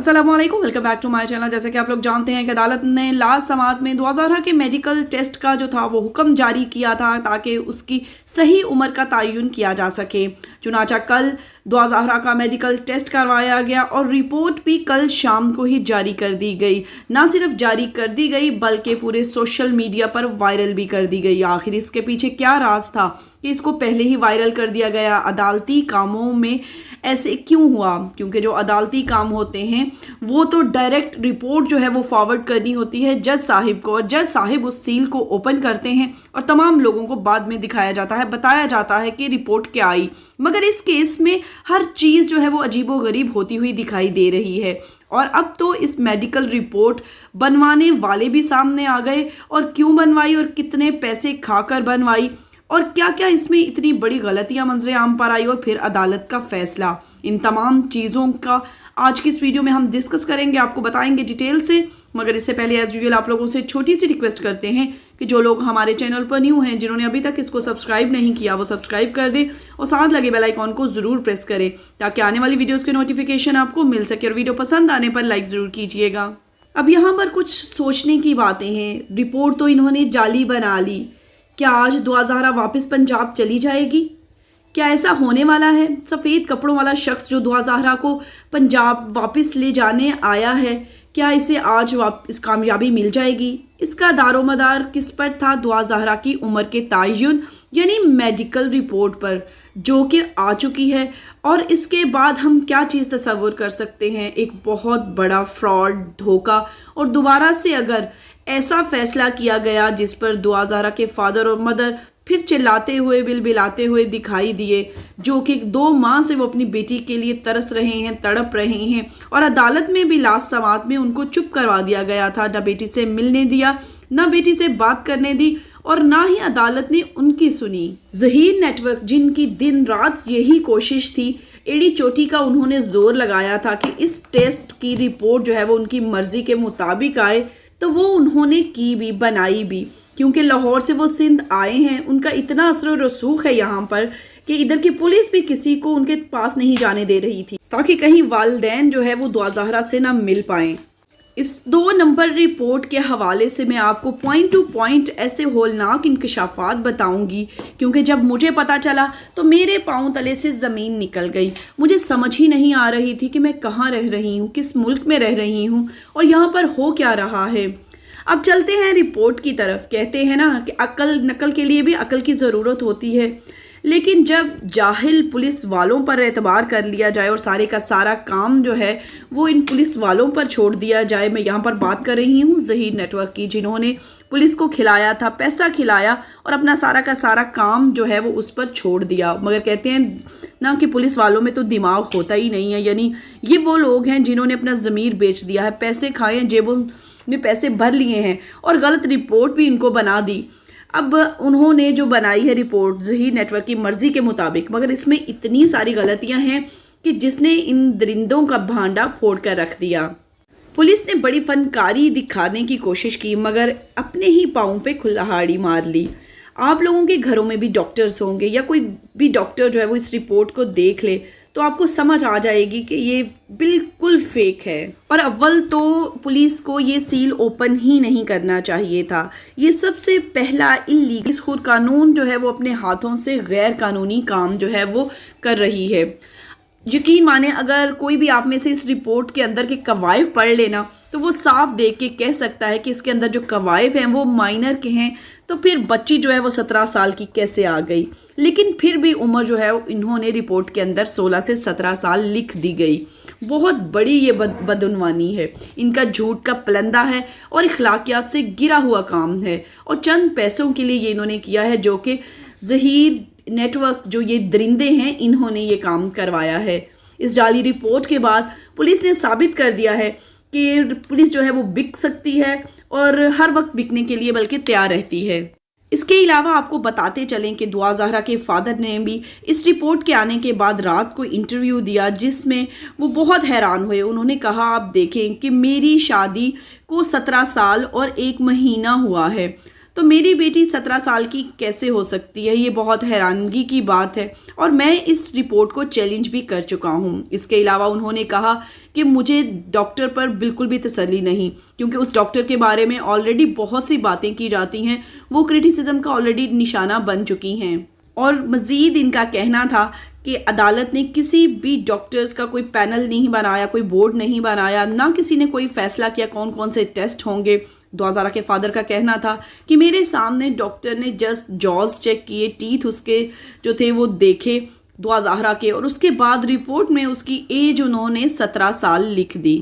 अस्सलामुअलैकुम, welcome back to my channel. जैसे कि आप लोग जानते हैं कि अदालत ने लास्ट समाअत में दुआ ज़हरा के मेडिकल टेस्ट का जो था वो हुक्म जारी किया था ताकि उसकी सही उम्र का तयन किया जा सके। चुनांचे कल दुआ ज़हरा का मेडिकल टेस्ट करवाया गया और रिपोर्ट भी कल शाम को ही जारी कर दी गई। ना सिर्फ जारी कर दी गई बल्कि पूरे सोशल मीडिया पर वायरल भी कर दी गई। आखिर इसके पीछे क्या राज था कि इसको पहले ही वायरल कर दिया गया? अदालती कामों में ऐसे क्यों हुआ? क्योंकि जो अदालती काम होते हैं वो तो डायरेक्ट रिपोर्ट जो है वो फॉरवर्ड करनी होती है जज साहिब को, और जज साहिब उस सील को ओपन करते हैं और तमाम लोगों को बाद में दिखाया जाता है, बताया जाता है कि रिपोर्ट क्या आई। मगर इस केस में हर चीज़ जो है वो अजीबोगरीब होती हुई दिखाई दे रही है। और अब तो इस मेडिकल रिपोर्ट बनवाने वाले भी सामने आ गए, और क्यों बनवाई और कितने पैसे खाकर बनवाई और क्या क्या इसमें इतनी बड़ी गलतियां मंजरे आम पर आई, और फिर अदालत का फैसला। इन तमाम चीज़ों का आज की इस वीडियो में हम डिस्कस करेंगे, आपको बताएंगे डिटेल से। मगर इससे पहले एज यूजुअल आप लोगों से छोटी सी रिक्वेस्ट करते हैं कि जो लोग हमारे चैनल पर न्यू हैं, जिन्होंने अभी तक इसको सब्सक्राइब नहीं किया, वो सब्सक्राइब कर दें और साथ लगे बेल आइकॉन को ज़रूर प्रेस करें ताकि आने वाली वीडियोज़ के नोटिफिकेशन आपको मिल सके। और वीडियो पसंद आने पर लाइक ज़रूर कीजिएगा। अब यहाँ पर कुछ सोचने की बातें हैं। रिपोर्ट तो इन्होंने जाली बना ली। क्या आज दुआ ज़हरा वापस पंजाब चली जाएगी? क्या ऐसा होने वाला है? सफ़ेद कपड़ों वाला शख्स जो दुआ ज़हरा को पंजाब वापस ले जाने आया है, क्या इसे आज वापस कामयाबी मिल जाएगी? इसका दारोमदार किस पर था? दुआ ज़हरा की उम्र के तयन यानी मेडिकल रिपोर्ट पर, जो कि आ चुकी है। और इसके बाद हम क्या चीज़ तसव्वुर कर सकते हैं? एक बहुत बड़ा फ्रॉड, धोखा। और दोबारा से अगर ऐसा फैसला किया गया जिस पर दुआ ज़हरा के फादर और मदर फिर चिल्लाते हुए, बिलबिलाते हुए दिखाई दिए, जो कि 2 माह से वो अपनी बेटी के लिए तरस रहे हैं, तड़प रहे हैं। और अदालत में भी लास्ट समाअत में उनको चुप करवा दिया गया था। ना बेटी से मिलने दिया, ना बेटी से बात करने दी, और ना ही अदालत ने उनकी सुनी। ज़हीर नेटवर्क, जिनकी दिन रात यही कोशिश थी, एड़ी चोटी का उन्होंने जोर लगाया था कि इस टेस्ट की रिपोर्ट जो है वो उनकी मर्जी के मुताबिक आए, तो वो उन्होंने की भी, बनाई भी। क्योंकि लाहौर से वो सिंध आए हैं, उनका इतना असर और रसूख है यहाँ पर कि इधर की पुलिस भी किसी को उनके पास नहीं जाने दे रही थी ताकि कहीं वालिदैन जो है वो दुआ ज़हरा से ना मिल पाएं। इस 2 नंबर रिपोर्ट के हवाले से मैं आपको पॉइंट टू पॉइंट ऐसे होलनाक इंकशाफात बताऊंगी, क्योंकि जब मुझे पता चला तो मेरे पाँव तले से ज़मीन निकल गई। मुझे समझ ही नहीं आ रही थी कि मैं कहाँ रह रही हूँ, किस मुल्क में रह रही हूँ और यहाँ पर हो क्या रहा है। अब चलते हैं रिपोर्ट की तरफ। कहते हैं ना कि अकल नकल के लिए भी अकल की ज़रूरत होती है, लेकिन जब जाहिल पुलिस वालों पर एतबार कर लिया जाए और सारे का सारा काम जो है वो इन पुलिस वालों पर छोड़ दिया जाए। मैं यहाँ पर बात कर रही हूँ ज़हीर नेटवर्क की, जिन्होंने पुलिस को खिलाया था, पैसा खिलाया और अपना सारा का सारा काम जो है वो उस पर छोड़ दिया। मगर कहते हैं ना कि पुलिस वालों में तो दिमाग होता ही नहीं है। यानी ये वो लोग हैं जिन्होंने अपना ज़मीर बेच दिया है, पैसे खाए, जेबों में पैसे भर लिए हैं और गलत रिपोर्ट भी इनको बना दी। अब उन्होंने जो बनाई है रिपोर्ट ज़हीर नेटवर्क की मर्ज़ी के मुताबिक, मगर इसमें इतनी सारी गलतियां हैं कि जिसने इन दरिंदों का भांडा फोड़ कर रख दिया। पुलिस ने बड़ी फनकारी दिखाने की कोशिश की, मगर अपने ही पाँव पे कुल्हाड़ी मार ली। आप लोगों के घरों में भी डॉक्टर्स होंगे, या कोई भी डॉक्टर जो है वो इस रिपोर्ट को देख ले तो आपको समझ आ जाएगी कि ये बिल्कुल फेक है। और अव्वल तो पुलिस को ये सील ओपन ही नहीं करना चाहिए था। ये सबसे पहला इल्लीगल, खुद कानून जो है वो अपने हाथों से गैर कानूनी काम जो है वो कर रही है। यकीन माने, अगर कोई भी आप में से इस रिपोर्ट के अंदर के कवायद पढ़ लेना तो वो साफ देख के कह सकता है कि इसके अंदर जो कवायद हैं वो माइनर के हैं, तो फिर बच्ची जो है वो 17 साल की कैसे आ गई? लेकिन फिर भी उम्र जो है इन्होंने रिपोर्ट के अंदर 16 से 17 साल लिख दी गई। बहुत बड़ी ये बदउनवानी है, इनका झूठ का पलंदा है और इखलाकियात से गिरा हुआ काम है, और चंद पैसों के लिए ये इन्होंने किया है, जो कि ज़हीर नेटवर्क जो ये दरिंदे हैं इन्होंने ये काम करवाया है। इस जाली रिपोर्ट के बाद पुलिस ने साबित कर दिया है कि पुलिस जो है वो बिक सकती है और हर वक्त बिकने के लिए बल्कि तैयार रहती है। इसके अलावा आपको बताते चलें कि दुआ ज़हरा के फादर ने भी इस रिपोर्ट के आने के बाद रात को इंटरव्यू दिया, जिसमें वो बहुत हैरान हुए। उन्होंने कहा, आप देखें कि मेरी शादी को 17 साल और 1 महीना हुआ है, تو میری بیٹی 17 سال کی کیسے ہو سکتی ہے؟ یہ بہت حیرانگی کی بات ہے اور میں اس رپورٹ کو چیلنج بھی کر چکا ہوں۔ اس کے علاوہ انہوں نے کہا کہ مجھے ڈاکٹر پر بالکل بھی تسلی نہیں، کیونکہ اس ڈاکٹر کے بارے میں آلریڈی بہت سی باتیں کی جاتی ہیں، وہ کرٹیسزم کا آلریڈی نشانہ بن چکی ہیں۔ اور مزید ان کا کہنا تھا کہ عدالت نے کسی بھی ڈاکٹرز کا کوئی پینل نہیں بنایا، کوئی بورڈ نہیں بنایا، نہ کسی نے کوئی فیصلہ کیا کون کون سے ٹیسٹ ہوں گے۔ دعا زہرا کے فادر کا کہنا تھا کہ میرے سامنے ڈاکٹر نے جسٹ جاز چیک کیے، ٹیتھ اس کے جو تھے وہ دیکھے دعا زہرا کے، اور اس کے بعد رپورٹ میں اس کی ایج انہوں نے 17 سال لکھ دی۔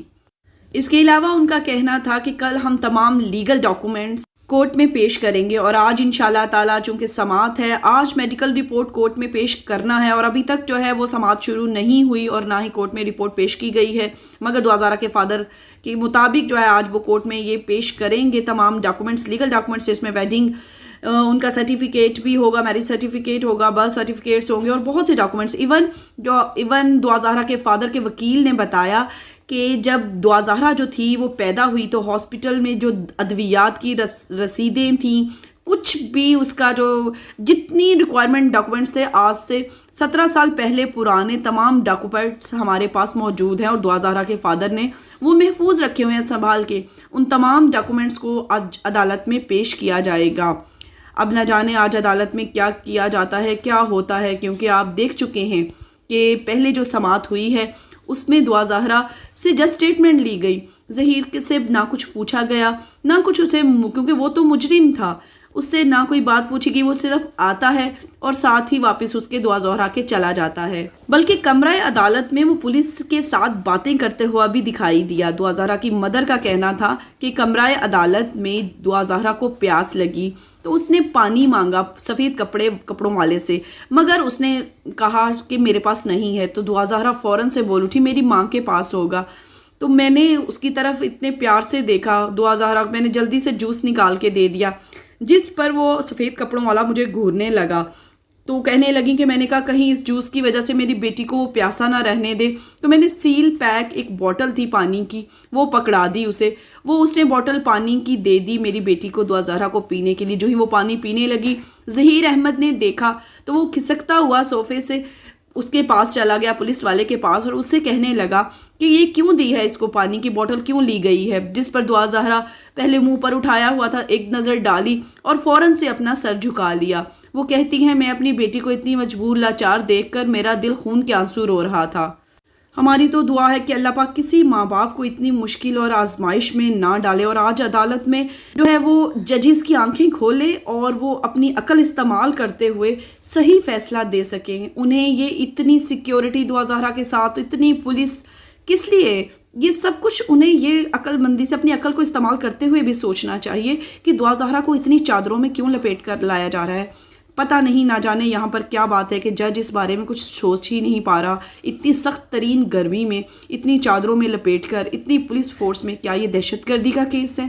اس کے علاوہ ان کا کہنا تھا کہ کل ہم تمام لیگل ڈاکومنٹس کورٹ میں پیش کریں گے، اور آج انشاءاللہ تعالیٰ چونکہ سماعت ہے، آج میڈیکل رپورٹ کورٹ میں پیش کرنا ہے، اور ابھی تک جو ہے وہ سماعت شروع نہیں ہوئی اور نہ ہی کورٹ میں رپورٹ پیش کی گئی ہے، مگر دعا زہرا کے فادر کے مطابق جو ہے آج وہ کورٹ میں یہ پیش کریں گے تمام ڈاکومنٹس، لیگل ڈاکومنٹس، جس میں ویڈنگ ان کا سرٹیفکیٹ بھی ہوگا، میرج سرٹیفکیٹ ہوگا، برتھ سرٹیفکیٹس ہوں گے اور بہت سے ڈاکومنٹس۔ ایون دعا زہرا کے فادر کے وکیل نے بتایا کہ جب دعا زہرا جو تھی وہ پیدا ہوئی تو ہاسپٹل میں جو ادویات کی رسیدیں تھیں، کچھ بھی اس کا جو جتنی ریکوائرمنٹ ڈاکومنٹس تھے آج سے 17 سال پہلے پرانے تمام ڈاکومنٹس ہمارے پاس موجود ہیں، اور دعا زہرا کے فادر نے وہ محفوظ رکھے ہوئے ہیں سنبھال کے۔ ان تمام ڈاکومنٹس کو آج عدالت میں پیش کیا جائے گا۔ اب نہ جانے آج عدالت میں کیا کیا جاتا ہے، کیا ہوتا ہے، کیونکہ آپ دیکھ چکے ہیں کہ پہلے جو سماعت ہوئی ہے اس میں دعا زہرا سے جسٹ اسٹیٹمنٹ لی گئی، ظہیر سے نہ کچھ پوچھا گیا، نہ کچھ اسے، کیونکہ وہ تو مجرم تھا، اس سے نہ کوئی بات پوچھی گئی، وہ صرف آتا ہے اور ساتھ ہی واپس اس کے دعا زہرا کے چلا جاتا ہے، بلکہ کمرہ عدالت میں وہ پولیس کے ساتھ باتیں کرتے ہوا بھی دکھائی دیا۔ دعا زہرا کی مدر کا کہنا تھا کہ کمرہ عدالت میں دعا زہرا کو پیاس لگی تو اس نے پانی مانگا سفید کپڑوں والے سے، مگر اس نے کہا کہ میرے پاس نہیں ہے، تو دعا زہرا فوراً سے بول اٹھی میری ماں کے پاس ہوگا۔ تو میں نے اس کی طرف اتنے پیار سے دیکھا دعا زہرا، میں نے جلدی سے جوس نکال کے دے دیا، جس پر وہ سفید کپڑوں والا مجھے گھورنے لگا، تو کہنے لگی کہ میں نے کہا کہیں اس جوس کی وجہ سے میری بیٹی کو پیاسا نہ رہنے دے، تو میں نے سیل پیک ایک بوٹل تھی پانی کی وہ پکڑا دی اسے، اس نے بوٹل پانی کی دے دی میری بیٹی کو دعا زہرا کو پینے کے لیے۔ جو ہی وہ پانی پینے لگی، ظہیر احمد نے دیکھا تو وہ کھسکتا ہوا صوفے سے اس کے پاس چلا گیا، پولیس والے کے پاس، اور اس سے کہنے لگا کہ یہ کیوں دی ہے، اس کو پانی کی بوٹل کیوں لی گئی ہے، جس پر دعا زہرا پہلے منہ پر اٹھایا ہوا تھا، ایک نظر ڈالی اور فوراً سے اپنا سر جھکا لیا۔ وہ کہتی ہیں میں اپنی بیٹی کو اتنی مجبور لاچار دیکھ کر میرا دل خون کے آنسو رو رہا تھا۔ ہماری تو دعا ہے کہ اللہ پاک کسی ماں باپ کو اتنی مشکل اور آزمائش میں نہ ڈالے، اور آج عدالت میں جو ہے وہ ججز کی آنکھیں کھولے اور وہ اپنی عقل استعمال کرتے ہوئے صحیح فیصلہ دے سکیں۔ انہیں یہ اتنی سیکیورٹی دعا زہرا کے ساتھ، اتنی پولیس کس لیے، یہ سب کچھ انہیں یہ عقل مندی سے اپنی عقل کو استعمال کرتے ہوئے بھی سوچنا چاہیے کہ دعا زہرا کو اتنی چادروں میں کیوں لپیٹ کر لایا جا رہا ہے۔ پتہ نہیں، نہ جانے یہاں پر کیا بات ہے کہ جج اس بارے میں کچھ سوچ ہی نہیں پا رہا، اتنی سخت ترین گرمی میں اتنی چادروں میں لپیٹ کر اتنی پولیس فورس میں، کیا یہ دہشت گردی کا کیس ہے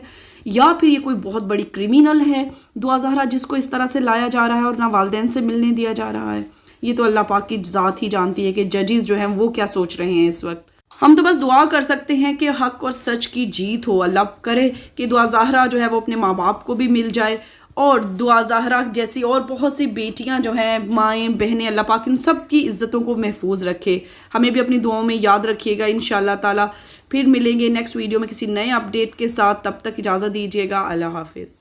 یا پھر یہ کوئی بہت بڑی کرمینل ہے دعا زہرا جس کو اس طرح سے لایا جا رہا ہے اور نہ والدین سے ملنے دیا جا رہا ہے؟ یہ تو اللہ پاک کی ذات ہی جانتی ہے کہ ججز جو ہیں وہ کیا سوچ رہے ہیں اس وقت۔ ہم تو بس دعا کر سکتے ہیں کہ حق اور سچ کی جیت ہو، اللہ کرے کہ دعا زہرا جو ہے وہ اپنے ماں باپ کو بھی مل جائے، اور دعا زہرا جیسی اور بہت سی بیٹیاں جو ہیں، مائیں بہنیں، اللہ پاک ان سب کی عزتوں کو محفوظ رکھے۔ ہمیں بھی اپنی دعاؤں میں یاد رکھیے گا انشاءاللہ تعالی۔ پھر ملیں گے نیکسٹ ویڈیو میں کسی نئے اپڈیٹ کے ساتھ، تب تک اجازت دیجیے گا، اللہ حافظ۔